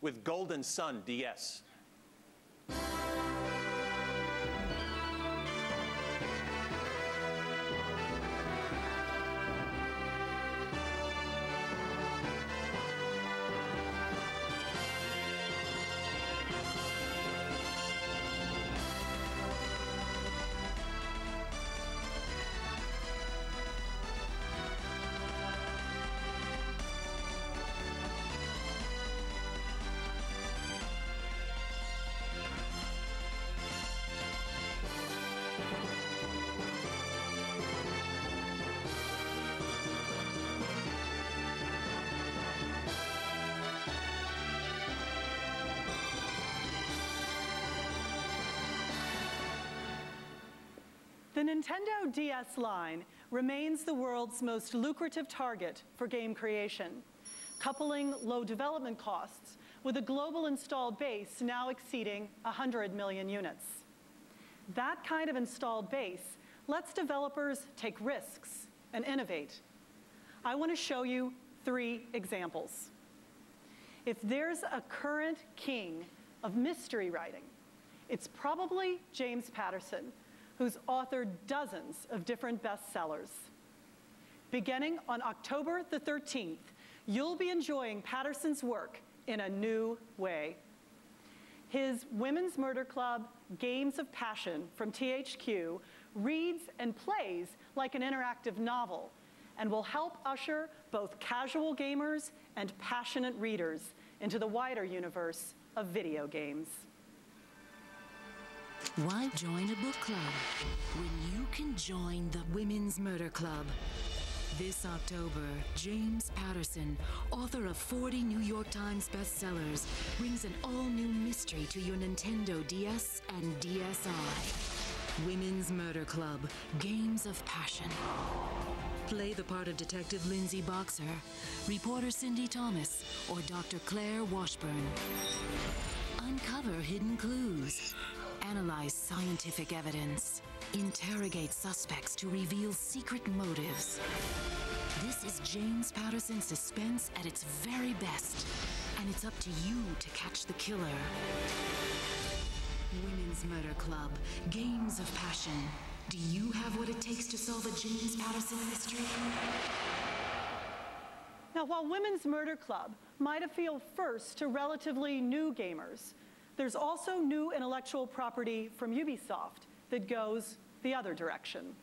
with Golden Sun DS. The Nintendo DS line remains the world's most lucrative target for game creation, coupling low development costs with a global installed base now exceeding 100 million units. That kind of installed base lets developers take risks and innovate. I want to show you 3 examples. If there's a current king of mystery writing, it's probably James Patterson, who's authored dozens of different bestsellers. Beginning on October the 13th, you'll be enjoying Patterson's work in a new way. His Women's Murder Club, Games of Passion from THQ reads and plays like an interactive novel and will help usher both casual gamers and passionate readers into the wider universe of video games. Why join a book club when you can join the Women's Murder Club? This October, James Patterson, author of 40 New York Times bestsellers, brings an all-new mystery to your Nintendo DS and DSi. Women's Murder Club, Games of Passion. Play the part of Detective Lindsay Boxer, reporter Cindy Thomas, or Dr. Claire Washburn. Uncover hidden clues. Analyze scientific evidence. Interrogate suspects to reveal secret motives. This is James Patterson's suspense at its very best, and it's up to you to catch the killer. Women's Murder Club, Games of Passion. Do you have what it takes to solve a James Patterson mystery? Now, while Women's Murder Club might appeal first to relatively new gamers, there's also new intellectual property from Ubisoft that goes the other direction.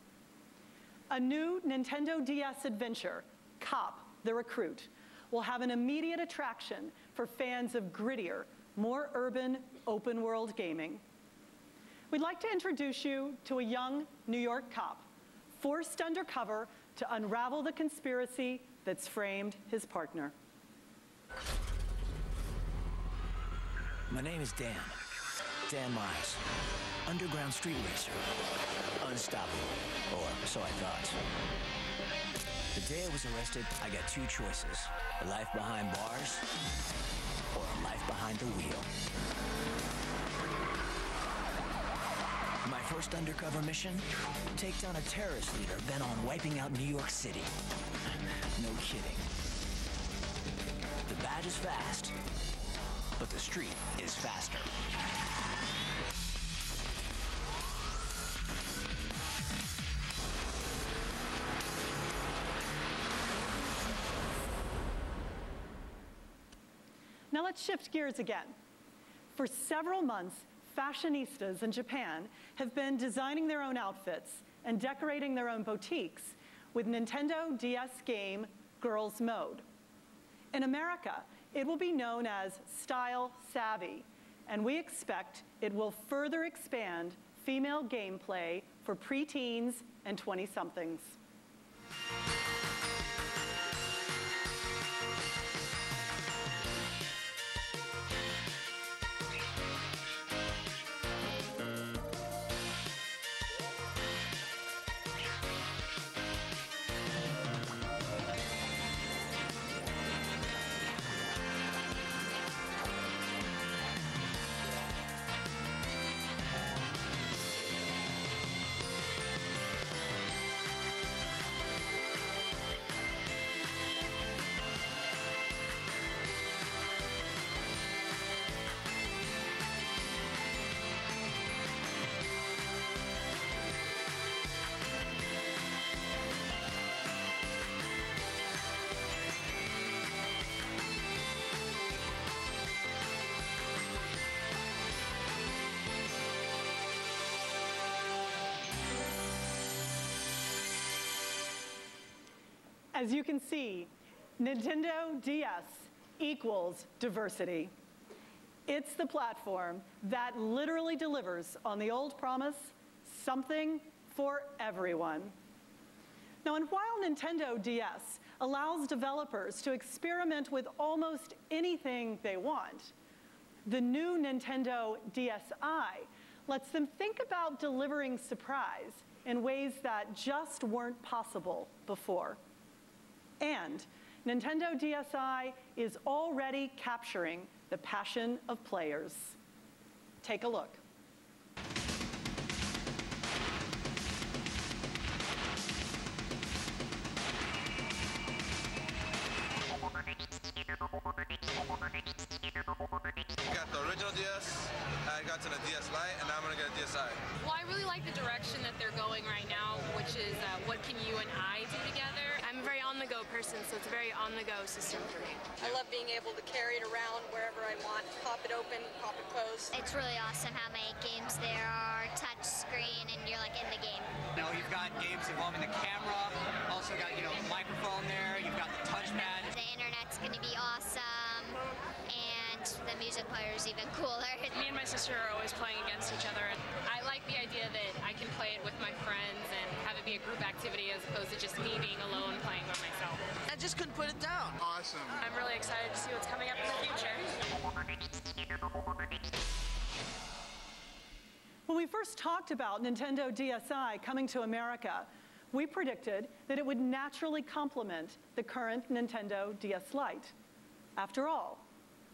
A new Nintendo DS adventure, Cop the Recruit, will have an immediate attraction for fans of grittier, more urban, open-world gaming. We'd like to introduce you to a young New York cop, forced undercover to unravel the conspiracy that's framed his partner. My name is Dan Miles, underground street racer, unstoppable, or so I thought. The day I was arrested, I got 2 choices, a life behind bars, or a life behind the wheel. My first undercover mission, take down a terrorist leader bent on wiping out New York City. No kidding. The badge is fast, but the street is faster. Now let's shift gears again. For several months, fashionistas in Japan have been designing their own outfits and decorating their own boutiques with Nintendo DS game Girls Mode. In America, it will be known as Style Savvy, and we expect it will further expand female gameplay for preteens and 20-somethings. As you can see, Nintendo DS equals diversity. It's the platform that literally delivers on the old promise, something for everyone. Now, and while Nintendo DS allows developers to experiment with almost anything they want, the new Nintendo DSi lets them think about delivering surprise in ways that just weren't possible before. And Nintendo DSi is already capturing the passion of players. Take a look. Got the original DS, I got to the DS Lite, and now I'm going to get a DSi. Well, I really like the direction that they're going right now, which is what can you and I do together. I'm a very on-the-go person, so it's a very on-the-go system for me. I love being able to carry it around wherever I want, pop it open, pop it closed. It's really awesome how many games there are, touch screen, and you're like in the game. You know, you've got games involving the camera, also got, microphone there, you've got the touchpad. The internet's going to be awesome, and the music player is even cooler. Me and my sister are always playing against each other, and I like the idea that I can play it with my friends and have it be a group activity as opposed to just me being alone playing by myself. I just couldn't put it down. Awesome. I'm really excited to see what's coming up in the future. When we first talked about Nintendo DSi coming to America, we predicted that it would naturally complement the current Nintendo DS Lite. After all,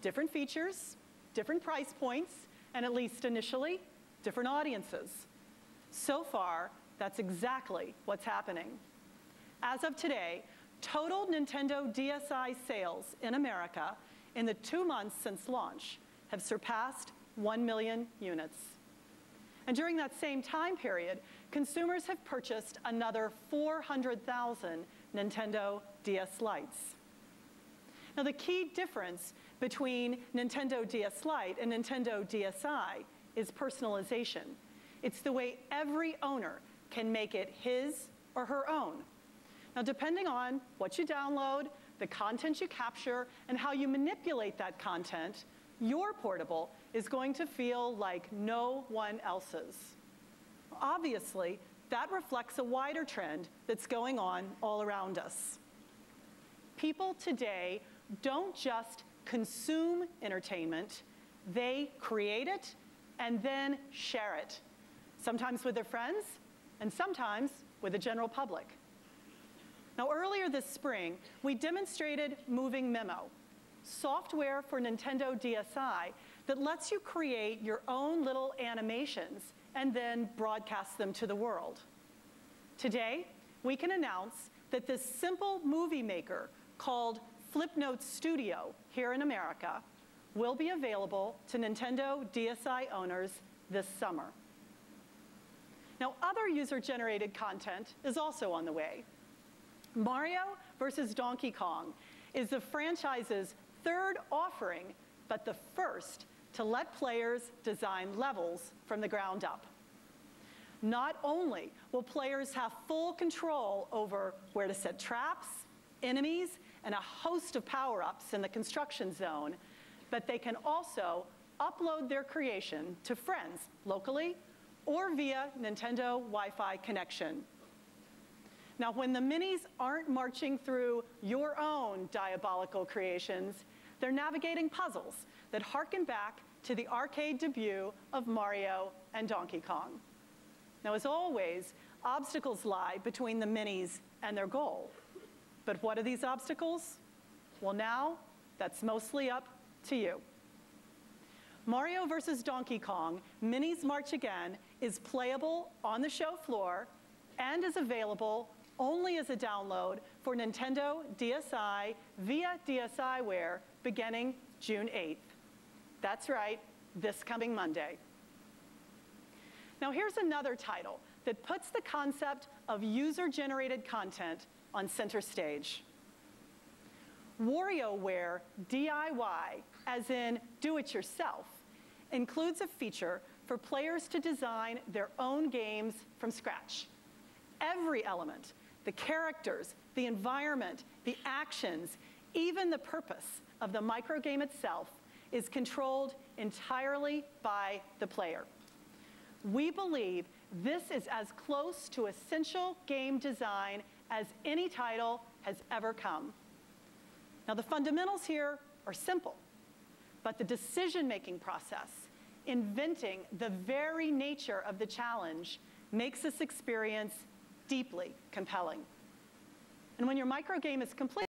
different features, different price points, and at least initially, different audiences. So far, that's exactly what's happening. As of today, total Nintendo DSi sales in America in the 2 months since launch have surpassed 1 million units. And during that same time period, consumers have purchased another 400,000 Nintendo DS Lites. Now, the key difference between Nintendo DS Lite and Nintendo DSi is personalization. It's the way every owner can make it his or her own. Now, depending on what you download, the content you capture, and how you manipulate that content, your portable is going to feel like no one else's. Obviously, that reflects a wider trend that's going on all around us. People today don't just consume entertainment, they create it and then share it, sometimes with their friends and sometimes with the general public. Now, earlier this spring, we demonstrated Moving Memo, software for Nintendo DSi that lets you create your own little animations and then broadcast them to the world. Today, we can announce that this simple movie maker called Flipnote Studio here in America will be available to Nintendo DSi owners this summer. Now, other user-generated content is also on the way. Mario vs. Donkey Kong is the franchise's third offering, but the first to let players design levels from the ground up. Not only will players have full control over where to set traps, enemies, and a host of power-ups in the construction zone, but they can also upload their creation to friends locally or via Nintendo Wi-Fi connection. Now, when the minis aren't marching through your own diabolical creations, they're navigating puzzles that harken back to the arcade debut of Mario and Donkey Kong. Now, as always, obstacles lie between the minis and their goal. But what are these obstacles? Well, now, that's mostly up to you. Mario vs. Donkey Kong, Minis March Again, is playable on the show floor and is available only as a download for Nintendo DSi via DSiWare beginning June 8th. That's right, this coming Monday. Now, here's another title that puts the concept of user-generated content on center stage. WarioWare DIY, as in do-it-yourself, includes a feature for players to design their own games from scratch. Every element the characters, the environment, the actions, even the purpose of the microgame itself is controlled entirely by the player. We believe this is as close to essential game design as any title has ever come. Now, the fundamentals here are simple, but the decision-making process, inventing the very nature of the challenge, makes this experience deeply compelling. And when your microgame is complete,